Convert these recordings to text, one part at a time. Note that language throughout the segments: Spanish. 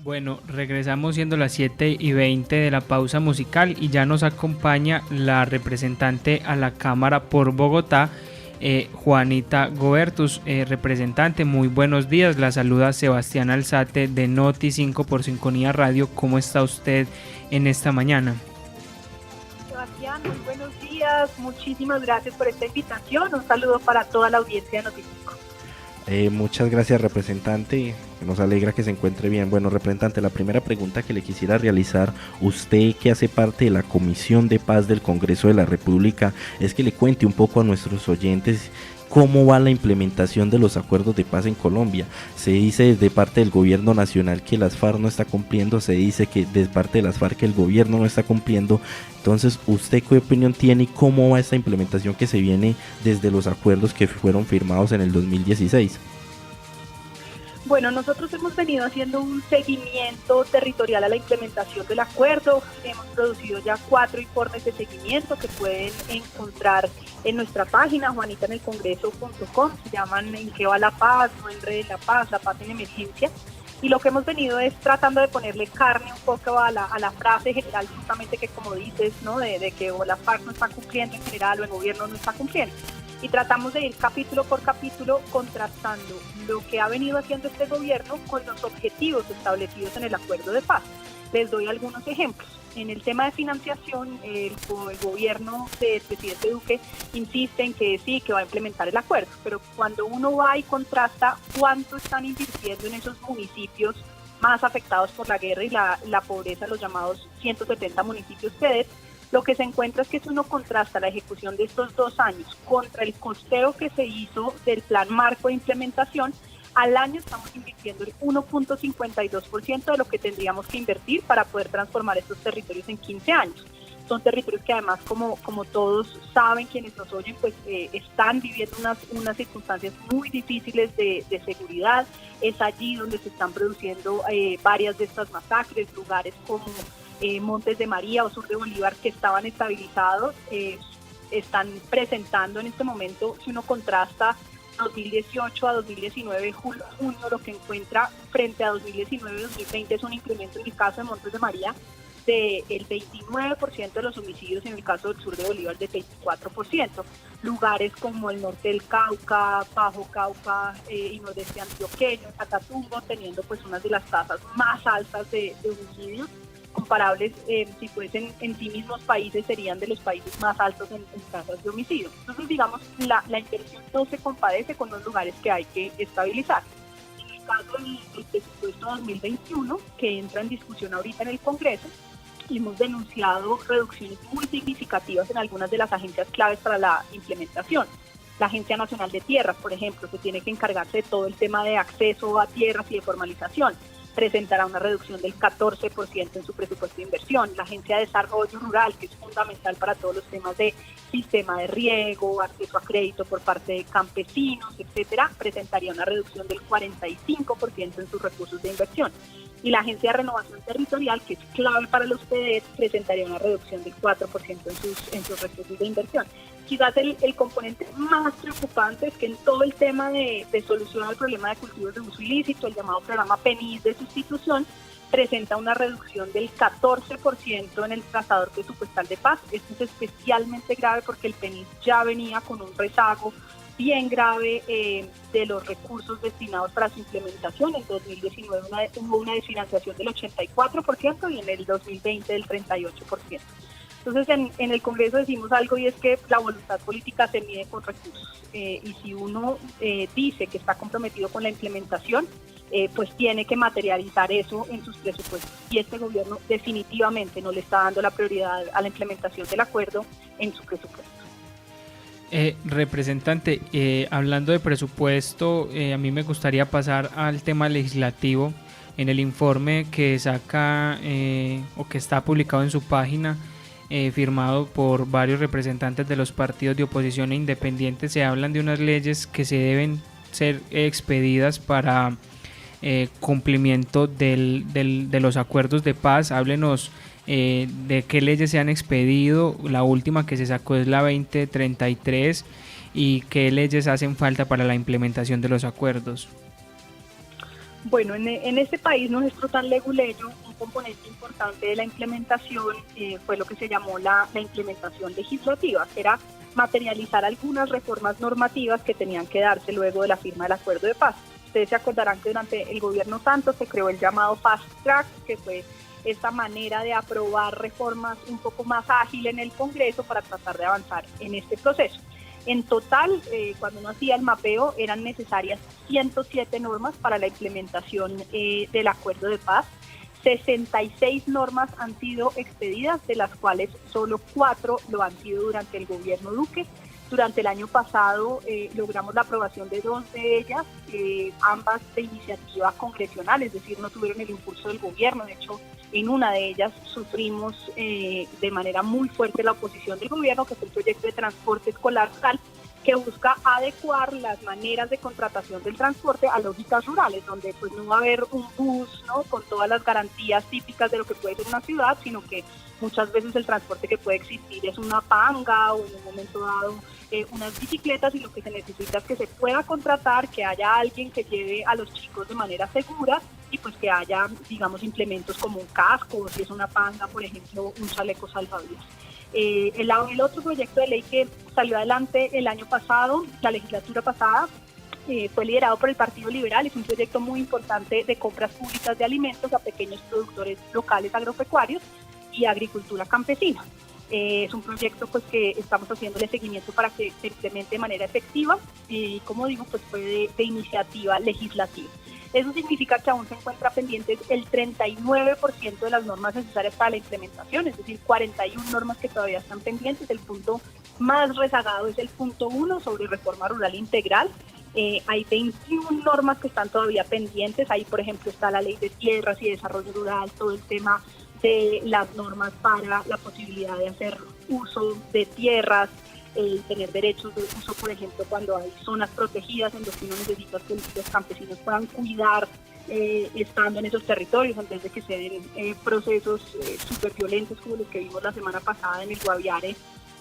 Bueno, regresamos siendo las 7:20 de la pausa musical y ya nos acompaña la representante a la Cámara por Bogotá, Juanita Gobertus. Representante, muy buenos días, la saluda Sebastián Alzate de Noti5 por Sinfonía Radio. ¿Cómo está usted en esta mañana? Sebastián, muy buenos días, muchísimas gracias por esta invitación, un saludo para toda la audiencia de Noti5. Muchas gracias, representante, nos alegra que se encuentre bien. Bueno, representante, la primera pregunta que le quisiera realizar, usted que hace parte de la Comisión de Paz del Congreso de la República, es que le cuente un poco a nuestros oyentes cómo va la implementación de los acuerdos de paz en Colombia. Se dice desde parte del gobierno nacional que las FARC no está cumpliendo, se dice que desde parte de las FARC que el gobierno no está cumpliendo. Entonces, ¿usted qué opinión tiene y cómo va esta implementación que se viene desde los acuerdos que fueron firmados en el 2016? Bueno, nosotros hemos venido haciendo un seguimiento territorial a la implementación del acuerdo. Hemos producido ya 4 informes de seguimiento que pueden encontrar en nuestra página juanitaenelcongreso.com. Se llaman ¿En qué va la paz? No enrede la paz, la paz en emergencia. Y lo que hemos venido es tratando de ponerle carne un poco a la frase general, justamente que como dices, ¿no? de que o la FARC no está cumpliendo en general o el gobierno no está cumpliendo. Y tratamos de ir capítulo por capítulo contrastando lo que ha venido haciendo este gobierno con los objetivos establecidos en el acuerdo de paz. Les doy algunos ejemplos. En el tema de financiación, el gobierno del presidente Duque insiste en que sí, que va a implementar el acuerdo, pero cuando uno va y contrasta cuánto están invirtiendo en esos municipios más afectados por la guerra y la pobreza, los llamados 170 municipios FEDER, lo que se encuentra es que si uno contrasta la ejecución de estos 2 años contra el costeo que se hizo del plan marco de implementación, al año estamos invirtiendo el 1.52% de lo que tendríamos que invertir para poder transformar estos territorios en 15 años. Son territorios que además, como todos saben, quienes nos oyen, pues están viviendo unas circunstancias muy difíciles de seguridad. Es allí donde se están produciendo varias de estas masacres, lugares como Montes de María o Sur de Bolívar, que estaban estabilizados, están presentando en este momento, si uno contrasta 2018 a 2019, junio, lo que encuentra frente a 2019-2020 es un incremento en el caso de Montes de María del 29% de los homicidios, en el caso del Sur de Bolívar del 24%. Lugares como el norte del Cauca, Bajo Cauca y nordeste antioqueño, Catatumbo, teniendo pues unas de las tasas más altas de homicidios comparables, si fuesen en sí mismos países, serían de los países más altos en tasas de homicidio. Entonces, digamos, la inversión no se compadece con los lugares que hay que estabilizar. En el caso del presupuesto 2021, que entra en discusión ahorita en el Congreso, hemos denunciado reducciones muy significativas en algunas de las agencias claves para la implementación. La Agencia Nacional de Tierras, por ejemplo, que tiene que encargarse de todo el tema de acceso a tierras y de formalización, presentará una reducción del 14% en su presupuesto de inversión. La Agencia de Desarrollo Rural, que es fundamental para todos los temas de sistema de riego, acceso a crédito por parte de campesinos, etcétera, presentaría una reducción del 45% en sus recursos de inversión. Y la Agencia de Renovación Territorial, que es clave para los PDET, presentaría una reducción del 4% en sus recursos de inversión. Quizás el componente más preocupante es que en todo el tema de solución al problema de cultivos de uso ilícito, el llamado programa PENIS de sustitución, presenta una reducción del 14% en el trazador presupuestal de paz. Esto es especialmente grave porque el PENIS ya venía con un rezago bien grave de los recursos destinados para su implementación. En 2019 hubo una desfinanciación del 84% y en el 2020 del 38%. Entonces, en el Congreso decimos algo y es que la voluntad política se mide con recursos. Y si uno dice que está comprometido con la implementación, pues tiene que materializar eso en sus presupuestos. Y este gobierno definitivamente no le está dando la prioridad a la implementación del acuerdo en su presupuesto. Representante, hablando de presupuesto, a mí me gustaría pasar al tema legislativo. En el informe que saca o que está publicado en su página, firmado por varios representantes de los partidos de oposición e independientes, se hablan de unas leyes que se deben ser expedidas para cumplimiento de los acuerdos de paz. Háblenos de qué leyes se han expedido. La última que se sacó es la 2033 y qué leyes hacen falta para la implementación de los acuerdos. Bueno, en este país nuestro tan leguleyo, un componente importante de la implementación fue lo que se llamó la implementación legislativa, que era materializar algunas reformas normativas que tenían que darse luego de la firma del acuerdo de paz. Ustedes se acordarán que durante el gobierno Santos se creó el llamado Fast Track, que fue esta manera de aprobar reformas un poco más ágil en el Congreso para tratar de avanzar en este proceso. En total, cuando uno hacía el mapeo, eran necesarias 107 normas para la implementación del acuerdo de paz. 66 normas han sido expedidas, de las cuales solo 4 lo han sido durante el gobierno Duque. Durante el año pasado logramos la aprobación de 2 de ellas, ambas de iniciativa congresional, es decir, no tuvieron el impulso del gobierno. De hecho, en una de ellas sufrimos de manera muy fuerte la oposición del gobierno, que es el proyecto de transporte escolar rural, que busca adecuar las maneras de contratación del transporte a lógicas rurales, donde pues no va a haber un bus, ¿no?, con todas las garantías típicas de lo que puede ser una ciudad, sino que muchas veces el transporte que puede existir es una panga o en un momento dado unas bicicletas, y lo que se necesita es que se pueda contratar, que haya alguien que lleve a los chicos de manera segura y pues que haya, digamos, implementos como un casco, o si es una panga, por ejemplo, un chaleco salvavidas. El otro proyecto de ley que salió adelante el año pasado, la legislatura pasada, fue liderado por el Partido Liberal. Es un proyecto muy importante de compras públicas de alimentos a pequeños productores locales agropecuarios y agricultura campesina. Es un proyecto pues que estamos haciéndole seguimiento para que se implemente de manera efectiva y, como digo, pues fue de iniciativa legislativa. Eso significa que aún se encuentra pendientes el 39% de las normas necesarias para la implementación, es decir, 41 normas que todavía están pendientes. El punto más rezagado es el punto 1 sobre reforma rural integral. Hay 21 normas que están todavía pendientes. Ahí, por ejemplo, está la ley de tierras y desarrollo rural, todo el tema de las normas para la posibilidad de hacer uso de tierras, tener derechos de uso, por ejemplo, cuando hay zonas protegidas en los que uno necesita que los campesinos puedan cuidar estando en esos territorios, antes de que se den procesos súper violentos como los que vimos la semana pasada en el Guaviare,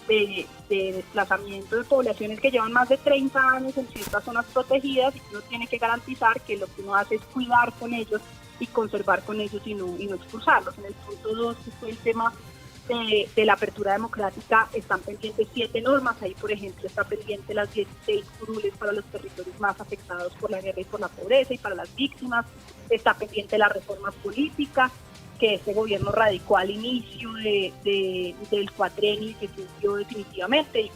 de desplazamiento de poblaciones que llevan más de 30 años en ciertas zonas protegidas, y uno tiene que garantizar que lo que uno hace es cuidar con ellos y conservar con ellos y no expulsarlos. En el punto 2, que fue el tema de la apertura democrática, están pendientes 7 normas. Ahí, por ejemplo, está pendiente las 16 curules para los territorios más afectados por la guerra y por la pobreza y para las víctimas. Está pendiente la reforma política que este gobierno radicó al inicio del cuatrenio y que se dio definitivamente,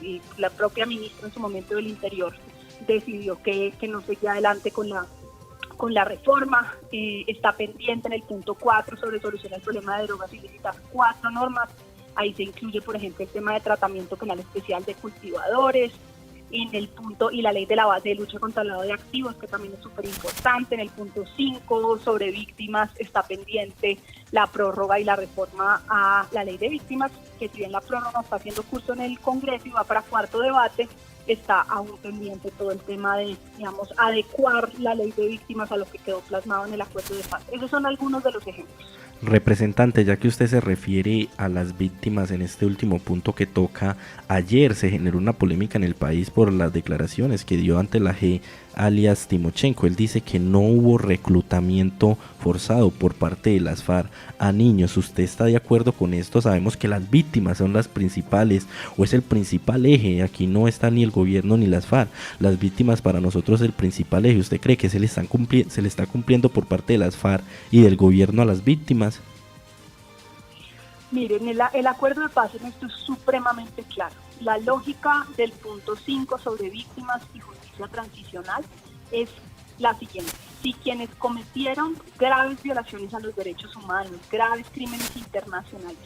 y la propia ministra en su momento del Interior decidió que no seguía adelante con la reforma. Está pendiente en el punto 4 sobre solución al problema de drogas ilícitas 4 normas. Ahí se incluye, por ejemplo, el tema de tratamiento penal especial de cultivadores, en el punto, y la ley de la base de lucha contra el lavado de activos, que también es súper importante. En el punto 5 sobre víctimas está pendiente la prórroga y la reforma a la ley de víctimas, que si bien la prórroga está haciendo curso en el Congreso y va para cuarto debate, está aún pendiente todo el tema de, digamos, adecuar la ley de víctimas a lo que quedó plasmado en el acuerdo de paz. Esos son algunos de los ejemplos. Representante, ya que usted se refiere a las víctimas en este último punto que toca, ayer se generó una polémica en el país por las declaraciones que dio ante la JEP alias Timochenko. Él dice que no hubo reclutamiento forzado por parte de las FARC a niños. ¿Usted está de acuerdo con esto? Sabemos que las víctimas son las principales, o es el principal eje. Aquí no está ni el gobierno ni las FARC. Las víctimas para nosotros es el principal eje. ¿Usted cree que se le está cumpliendo por parte de las FARC y del gobierno a las víctimas? Miren, el acuerdo de paz en esto es supremamente claro. La lógica del punto 5 sobre víctimas y justicia transicional es la siguiente: si quienes cometieron graves violaciones a los derechos humanos, graves crímenes internacionales,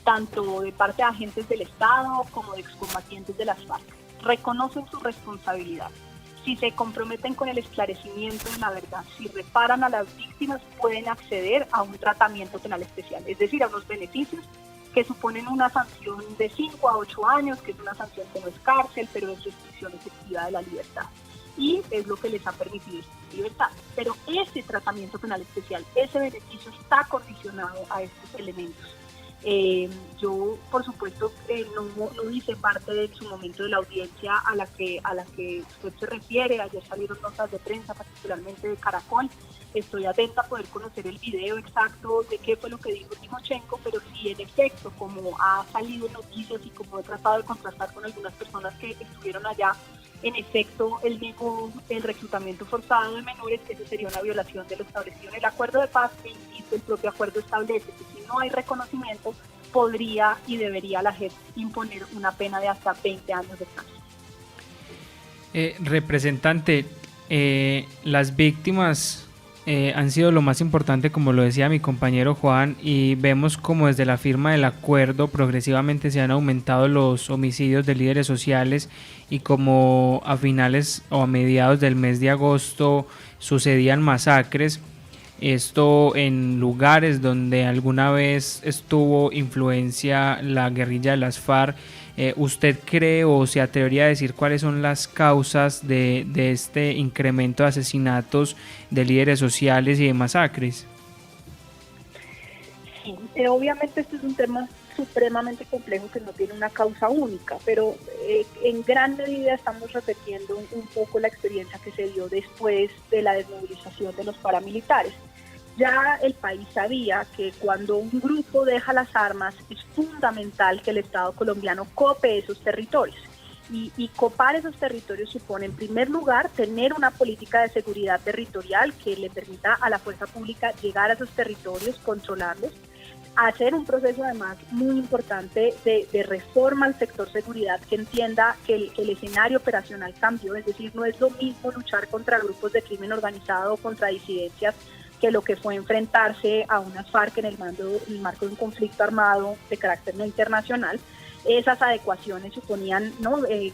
tanto de parte de agentes del Estado como de excombatientes de las FARC, reconocen su responsabilidad, si se comprometen con el esclarecimiento de la verdad, si reparan a las víctimas, pueden acceder a un tratamiento penal especial, es decir, a unos beneficios que suponen una sanción de 5 a 8 años, que es una sanción que no es cárcel, pero es restricción efectiva de la libertad. Y es lo que les ha permitido esta libertad. Pero ese tratamiento penal especial, ese beneficio está condicionado a estos elementos. Yo, por supuesto, no hice parte en su momento de la audiencia a la que usted se refiere. Ayer salieron notas de prensa, particularmente de Caracol. Estoy atenta a poder conocer el video exacto de qué fue lo que dijo Timochenko, pero sí, en efecto, como ha salido noticias y como he tratado de contrastar con algunas personas que estuvieron allá, en efecto, él negó el reclutamiento forzado de menores, que eso sería una violación de lo establecido en el acuerdo de paz, e insisto, el propio acuerdo establece que si no hay reconocimiento, podría y debería la JEP imponer una pena de hasta 20 años de cárcel. Representante, las víctimas han sido lo más importante, como lo decía mi compañero Juan, y vemos como desde la firma del acuerdo progresivamente se han aumentado los homicidios de líderes sociales, y como a finales o a mediados del mes de agosto sucedían masacres, esto en lugares donde alguna vez estuvo influencia la guerrilla de las FARC. ¿Usted cree o se atrevería a decir cuáles son las causas de este incremento de asesinatos de líderes sociales y de masacres? Sí, obviamente este es un tema supremamente complejo que no tiene una causa única, pero en gran medida estamos repitiendo un poco la experiencia que se dio después de la desmovilización de los paramilitares. Ya el país sabía que cuando un grupo deja las armas es fundamental que el Estado colombiano cope esos territorios. Y copar esos territorios supone, en primer lugar, tener una política de seguridad territorial que le permita a la fuerza pública llegar a esos territorios, controlarlos, hacer un proceso además muy importante de reforma al sector seguridad que entienda que el escenario operacional cambió, es decir, no es lo mismo luchar contra grupos de crimen organizado o contra disidencias que lo que fue enfrentarse a unas FARC en el marco de un conflicto armado de carácter no internacional. Esas adecuaciones suponían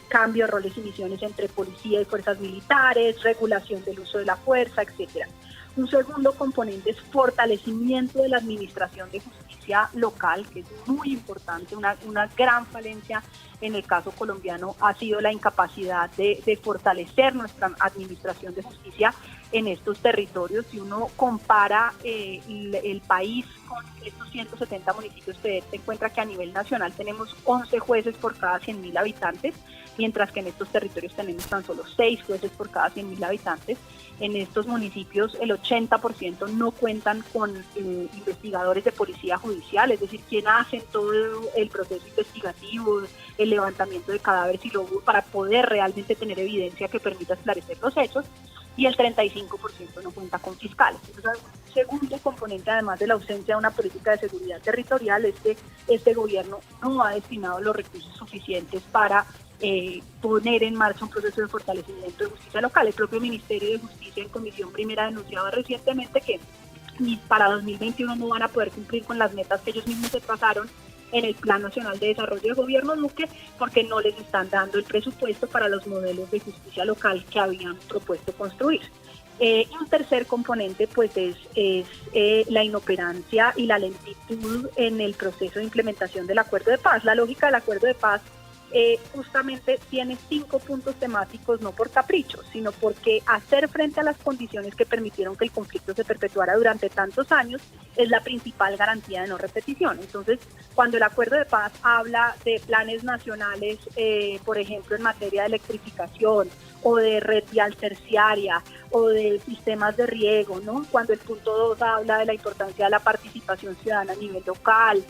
cambio de roles y misiones entre policía y fuerzas militares, regulación del uso de la fuerza, etcétera. Un segundo componente es fortalecimiento de la administración de justicia local, que es muy importante. Una gran falencia en el caso colombiano ha sido la incapacidad de fortalecer nuestra administración de justicia en estos territorios. Si uno compara el país con estos 170 municipios, se encuentra que a nivel nacional tenemos 11 jueces por cada 100.000 habitantes, mientras que en estos territorios tenemos tan solo 6 jueces por cada 100.000 habitantes. En estos municipios el 80% no cuentan con investigadores de policía judicial, es decir, quien hacen todo el proceso investigativo, el levantamiento de cadáveres y luego para poder realmente tener evidencia que permita esclarecer los hechos, y el 35% no cuenta con fiscales. Entonces, un segundo componente, además de la ausencia de una política de seguridad territorial, es que este gobierno no ha destinado los recursos suficientes para poner en marcha un proceso de fortalecimiento de justicia local. El propio Ministerio de Justicia en Comisión Primera denunciaba recientemente que para 2021 no van a poder cumplir con las metas que ellos mismos se trazaron en el Plan Nacional de Desarrollo del Gobierno Duque, porque no les están dando el presupuesto para los modelos de justicia local que habían propuesto construir. Y un tercer componente pues es la inoperancia y la lentitud en el proceso de implementación del acuerdo de paz. La lógica del acuerdo de paz justamente tiene 5 puntos temáticos, no por capricho, sino porque hacer frente a las condiciones que permitieron que el conflicto se perpetuara durante tantos años es la principal garantía de no repetición. Entonces, cuando el acuerdo de paz habla de planes nacionales, por ejemplo, en materia de electrificación o de red vial terciaria o de sistemas de riego, ¿no? Cuando el punto 2 habla de la importancia de la participación ciudadana a nivel local,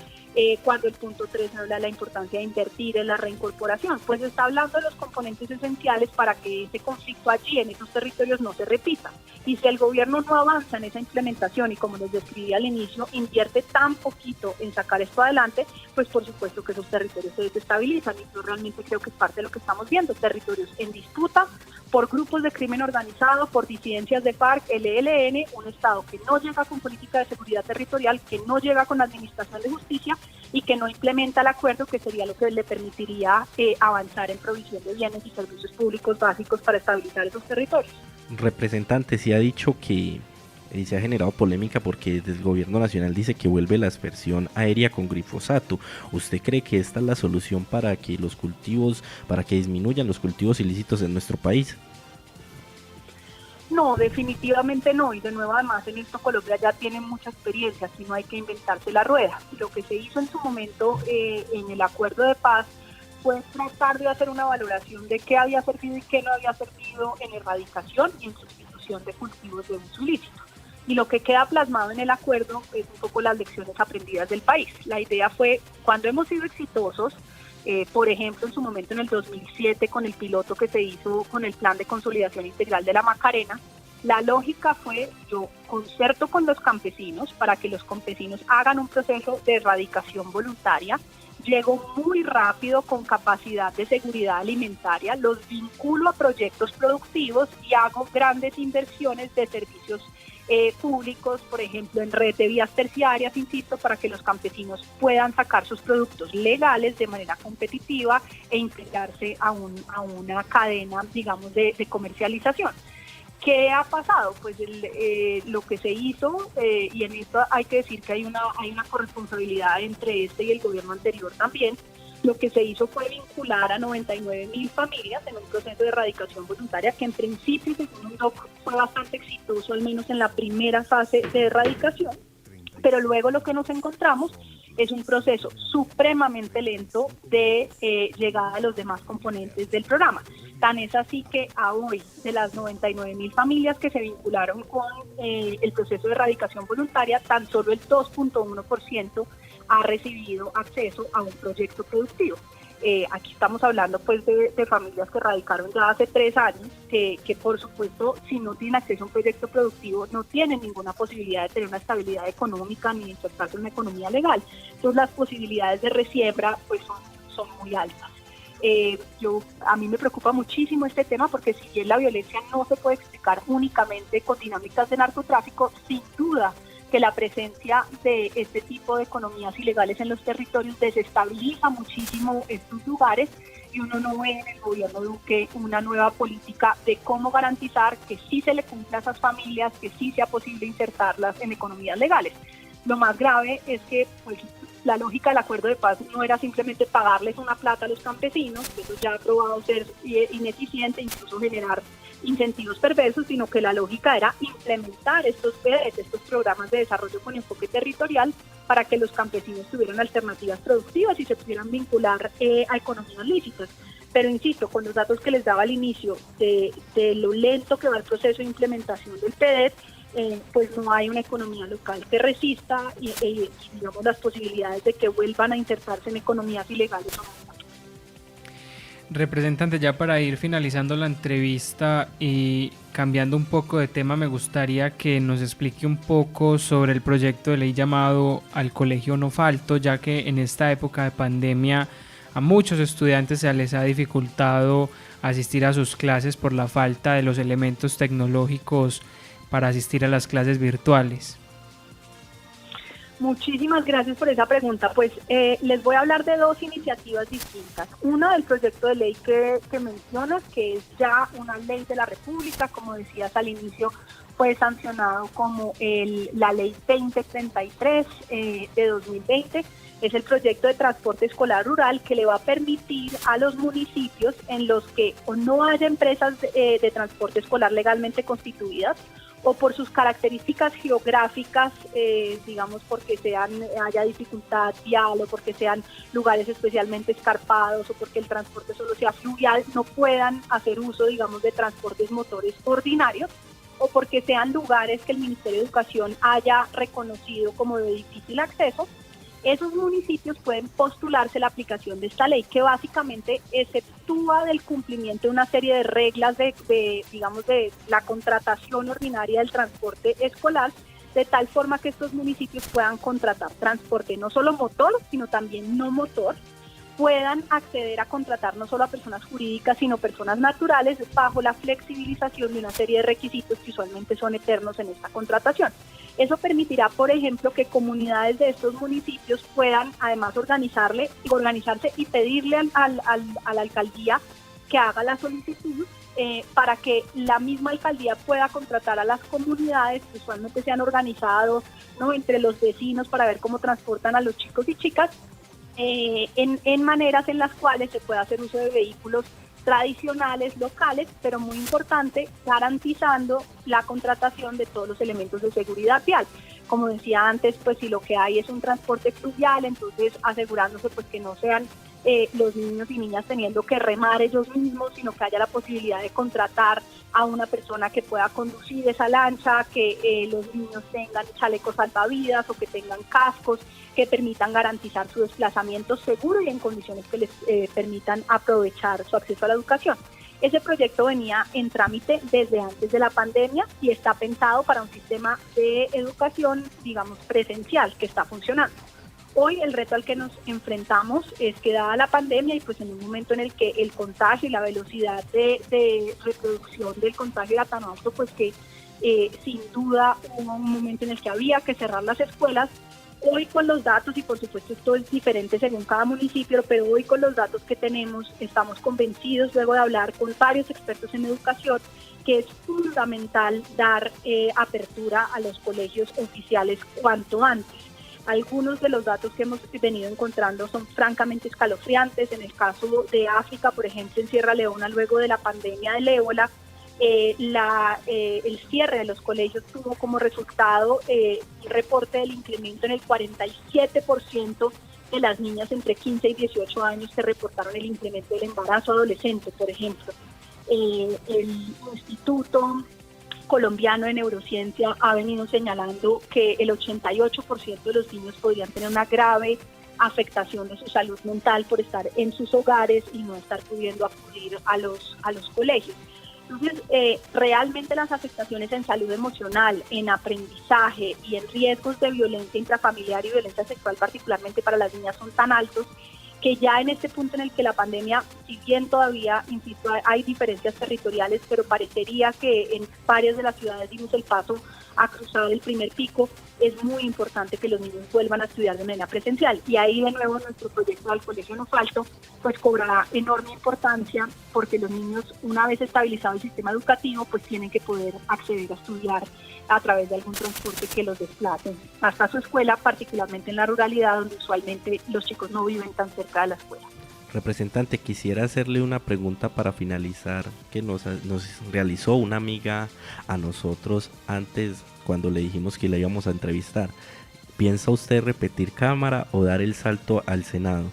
cuando el punto 3 habla de la importancia de invertir en la reincorporación, pues está hablando de los componentes esenciales para que ese conflicto allí en esos territorios no se repita. Y si el gobierno no avanza en esa implementación y, como les describí al inicio, invierte tan poquito en sacar esto adelante, pues por supuesto que esos territorios se desestabilizan, y yo realmente creo que es parte de lo que estamos viendo, territorios en disputa por grupos de crimen organizado, por disidencias de FARC, el ELN, un Estado que no llega con política de seguridad territorial, que no llega con administración de justicia y que no implementa el acuerdo, que sería lo que le permitiría avanzar en provisión de bienes y servicios públicos básicos para estabilizar esos territorios. Representante, se ha dicho que se ha generado polémica porque desde el gobierno nacional dice que vuelve la aspersión aérea con glifosato. ¿Usted cree que esta es la solución para que disminuyan los cultivos ilícitos en nuestro país? No, definitivamente no, y de nuevo además en esto Colombia ya tiene mucha experiencia, así no hay que inventarse la rueda. Lo que se hizo en su momento en el acuerdo de paz fue tratar de hacer una valoración de qué había servido y qué no había servido en erradicación y en sustitución de cultivos de uso ilícito. Y lo que queda plasmado en el acuerdo es un poco las lecciones aprendidas del país. La idea fue, cuando hemos sido exitosos, por ejemplo, en su momento en el 2007 con el piloto que se hizo con el Plan de Consolidación Integral de la Macarena, la lógica fue yo concerto con los campesinos para que los campesinos hagan un proceso de erradicación voluntaria, llego muy rápido con capacidad de seguridad alimentaria, los vinculo a proyectos productivos y hago grandes inversiones de servicios públicos, por ejemplo, en red de vías terciarias, insisto, para que los campesinos puedan sacar sus productos legales de manera competitiva e integrarse a una cadena, digamos, de comercialización. ¿Qué ha pasado? Pues lo que se hizo, y en esto hay que decir que hay una corresponsabilidad entre este y el gobierno anterior también. Lo que se hizo fue vincular a 99.000 familias en un proceso de erradicación voluntaria que en principio, según UNOC, fue bastante exitoso, al menos en la primera fase de erradicación, pero luego lo que nos encontramos es un proceso supremamente lento de llegada a los demás componentes del programa. Tan es así que a hoy, de las 99.000 familias que se vincularon con el proceso de erradicación voluntaria, tan solo el 2.1% ha recibido acceso a un proyecto productivo. Aquí estamos hablando pues de familias que radicaron ya hace 3 años, que por supuesto si no tienen acceso a un proyecto productivo no tienen ninguna posibilidad de tener una estabilidad económica ni insertarse en una economía legal. Entonces las posibilidades de resiembra pues son muy altas. A mí me preocupa muchísimo este tema porque si bien la violencia no se puede explicar únicamente con dinámicas de narcotráfico, sin duda que la presencia de este tipo de economías ilegales en los territorios desestabiliza muchísimo estos lugares y uno no ve en el gobierno Duque una nueva política de cómo garantizar que sí se le cumpla a esas familias, que sí sea posible insertarlas en economías legales. Lo más grave es que pues, la lógica del acuerdo de paz no era simplemente pagarles una plata a los campesinos, que eso ya ha probado ser ineficiente, incluso generar incentivos perversos, sino que la lógica era implementar estos PDEs, estos programas de desarrollo con enfoque territorial, para que los campesinos tuvieran alternativas productivas y se pudieran vincular a economías lícitas. Pero insisto, con los datos que les daba al inicio de lo lento que va el proceso de implementación del PDET, pues no hay una economía local que resista y digamos las posibilidades de que vuelvan a insertarse en economías ilegales son muy altas. Representante, ya para ir finalizando la entrevista y cambiando un poco de tema, me gustaría que nos explique un poco sobre el proyecto de ley llamado Al Colegio No Falto, ya que en esta época de pandemia a muchos estudiantes se les ha dificultado asistir a sus clases por la falta de los elementos tecnológicos para asistir a las clases virtuales. Muchísimas gracias por esa pregunta. Pues les voy a hablar de 2 iniciativas distintas. Una del proyecto de ley que mencionas, que es ya una ley de la República, como decías al inicio, fue sancionado como la ley 2033 de 2020. Es el proyecto de transporte escolar rural que le va a permitir a los municipios en los que o no haya empresas de transporte escolar legalmente constituidas, o por sus características geográficas, digamos porque haya dificultad vial o porque sean lugares especialmente escarpados o porque el transporte solo sea fluvial, no puedan hacer uso, digamos, de transportes motores ordinarios, o porque sean lugares que el Ministerio de Educación haya reconocido como de difícil acceso. Esos municipios pueden postularse la aplicación de esta ley que básicamente exceptúa del cumplimiento de una serie de reglas de la contratación ordinaria del transporte escolar, de tal forma que estos municipios puedan contratar transporte no solo motor, sino también no motor, puedan acceder a contratar no solo a personas jurídicas, sino personas naturales bajo la flexibilización de una serie de requisitos que usualmente son eternos en esta contratación. Eso permitirá, por ejemplo, que comunidades de estos municipios puedan además organizarse y pedirle a la alcaldía que haga la solicitud para que la misma alcaldía pueda contratar a las comunidades que usualmente se han organizado, ¿no?, entre los vecinos para ver cómo transportan a los chicos y chicas en maneras en las cuales se pueda hacer uso de vehículos tradicionales, locales, pero muy importante, garantizando la contratación de todos los elementos de seguridad vial. Como decía antes, pues si lo que hay es un transporte fluvial, entonces asegurándose pues que no sean los niños y niñas teniendo que remar ellos mismos, sino que haya la posibilidad de contratar a una persona que pueda conducir esa lancha, que los niños tengan chalecos salvavidas o que tengan cascos que permitan garantizar su desplazamiento seguro y en condiciones que les permitan aprovechar su acceso a la educación. Ese proyecto venía en trámite desde antes de la pandemia y está pensado para un sistema de educación, digamos, presencial que está funcionando. Hoy el reto al que nos enfrentamos es que dada la pandemia y pues en un momento en el que el contagio y la velocidad de reproducción del contagio era tan alto, pues que sin duda hubo un momento en el que había que cerrar las escuelas. Hoy con los datos, y por supuesto esto es diferente según cada municipio, pero hoy con los datos que tenemos estamos convencidos, luego de hablar con varios expertos en educación, que es fundamental dar apertura a los colegios oficiales cuanto antes. Algunos de los datos que hemos venido encontrando son francamente escalofriantes. En el caso de África, por ejemplo, en Sierra Leona, luego de la pandemia del ébola, el cierre de los colegios tuvo como resultado un reporte del incremento en el 47% de las niñas entre 15 y 18 años que reportaron el incremento del embarazo adolescente, por ejemplo. El Instituto Colombiano de Neurociencia ha venido señalando que el 88% de los niños podrían tener una grave afectación de su salud mental por estar en sus hogares y no estar pudiendo acudir a los colegios. Entonces, realmente las afectaciones en salud emocional, en aprendizaje y en riesgos de violencia intrafamiliar y violencia sexual, particularmente para las niñas, son tan altos que ya en este punto en el que la pandemia, si bien todavía, insisto, hay diferencias territoriales, pero parecería que en varias de las ciudades dimos el paso a cruzar el primer pico, es muy importante que los niños vuelvan a estudiar de manera presencial. Y ahí de nuevo nuestro proyecto del Colegio No Falto pues cobrará enorme importancia porque los niños, una vez estabilizado el sistema educativo, pues tienen que poder acceder a estudiar a través de algún transporte que los desplace hasta su escuela, particularmente en la ruralidad donde usualmente los chicos no viven tan cerca de la escuela. Representante, quisiera hacerle una pregunta para finalizar que nos realizó una amiga a nosotros antes cuando le dijimos que la íbamos a entrevistar. ¿Piensa usted repetir Cámara o dar el salto al Senado?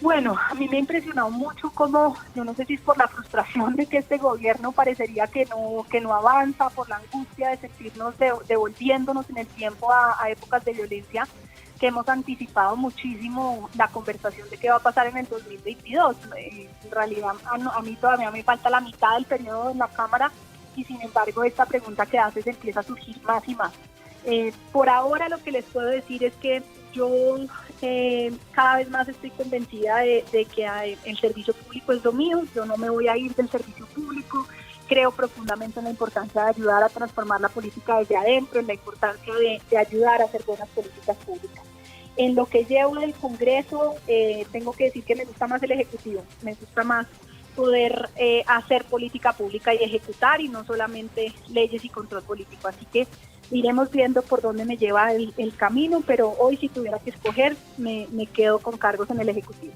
Bueno, a mí me ha impresionado mucho cómo, yo no sé si es por la frustración de que este gobierno parecería que no avanza, por la angustia de sentirnos devolviéndonos en el tiempo a épocas de violencia, que hemos anticipado muchísimo la conversación de qué va a pasar en el 2022. En realidad a mí todavía me falta la mitad del periodo en la Cámara y sin embargo esta pregunta que haces empieza a surgir más y más. Por ahora lo que les puedo decir es que yo cada vez más estoy convencida de que el servicio público es lo mío, yo no me voy a ir del servicio público. Creo profundamente en la importancia de ayudar a transformar la política desde adentro, en la importancia de ayudar a hacer buenas políticas públicas. En lo que llevo del Congreso, tengo que decir que me gusta más el Ejecutivo, me gusta más poder hacer política pública y ejecutar y no solamente leyes y control político. Así que iremos viendo por dónde me lleva el camino, pero hoy si tuviera que escoger, me quedo con cargos en el Ejecutivo.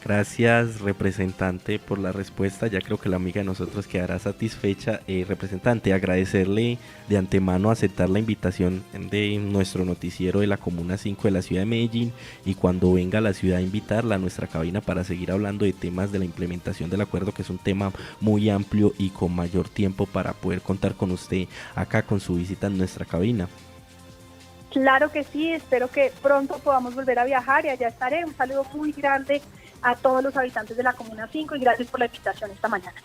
Gracias, representante, por la respuesta. Ya creo que la amiga de nosotros quedará satisfecha. Representante, agradecerle de antemano aceptar la invitación de nuestro noticiero de la Comuna 5 de la ciudad de Medellín y cuando venga a la ciudad invitarla a nuestra cabina para seguir hablando de temas de la implementación del acuerdo, que es un tema muy amplio y con mayor tiempo para poder contar con usted acá con su visita en nuestra cabina. Claro que sí, espero que pronto podamos volver a viajar y allá estaré. Un saludo muy grande a todos los habitantes de la Comuna 5 y gracias por la invitación esta mañana.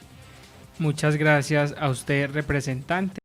Muchas gracias a usted, representante.